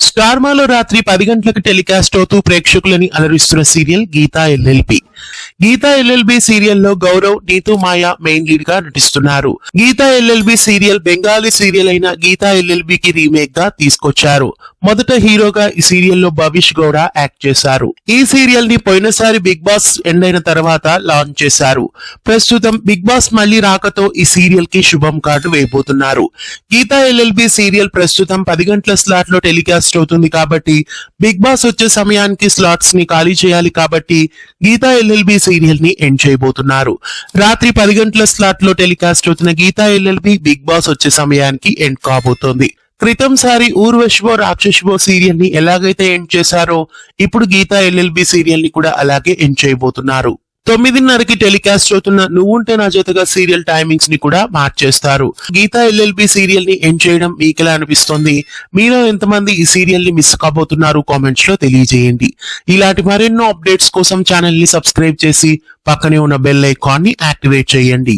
స్టార్మాలో రాత్రి 10 గంటలకు టెలికాస్ట్ అవుతూ ప్రేక్షకులని అలరిస్తున్న serial Geeta LLB. Geeta LLB సీరియల్లో గౌరవ్, నీతూ మాయ మెయిన్ లీడ్ గా నటిస్తున్నారు. Geeta LLB serial Bengali serial అయిన గీతా ఎల్ఎల్బికి రీమేక్ గా తీసుకొచ్చారు. మొదట హీరోగా ఈ సీరియల్లో భవిష్ గౌడ యాక్ట్ చేశారు. ఈ సీరియల్ ని పోయినసారి బిగ్ బాస్ ఎండ్ అయిన తర్వాత లాంచ్ చేశారు. ప్రస్తుతం బిగ్ బాస్ మళ్లీ రాకతో ఈ సీరియల్ కి శుభం కార్డు వేయబోతున్నారు. గీతా ఎల్ఎల్బి సీరియల్ ప్రస్తుతం 10 గంటల స్లాట్ లో టెలికాస్ట్ అవుతుంది కాబట్టి బిగ్ బాస్ వచ్చే సమయానికి స్లాట్స్ ని ఖాళీ చేయాలి కాబట్టి గీతా ఎల్ఎల్బి సీరియల్ ని ఎండ్ చేయబోతున్నారు. రాత్రి 10 గంటల స్లాట్ లో టెలికాస్ట్ అవుతున్న గీతా ఎల్ఎల్బి బిగ్ బాస్ వచ్చే సమయానికి ఎండ్ కాబోతోంది. క్రితం సారి ఊర్వశివో రాక్షసివో సీరియల్ ని ఎలాగైతే ఎండ్ చేశారో ఇప్పుడు గీతా ఎల్ఎల్బి సీరియల్ ని కూడా అలాగే ఎండ్ చేయబోతున్నారు. 9:30కి టెలికాస్ట్ అవుతున్న నువ్వుంటే నా జతగా సీరియల్ టైమింగ్స్ ని కూడా మార్చేస్తారు. గీతా ఎల్ఎల్బి సీరియల్ ని ఎండ్ చేయడం మీకెలా అనిపిస్తుంది? మీలో ఎంతమంది ఈ సీరియల్ ని మిస్ కాబోతున్నారు? కామెంట్స్ లో తెలియజేయండి. ఇలాంటి మరెన్నో అప్డేట్స్ కోసం ఛానల్ ని సబ్స్క్రైబ్ చేసి పక్కనే ఉన్న బెల్ ఐకాన్ ని యాక్టివేట్ చేయండి.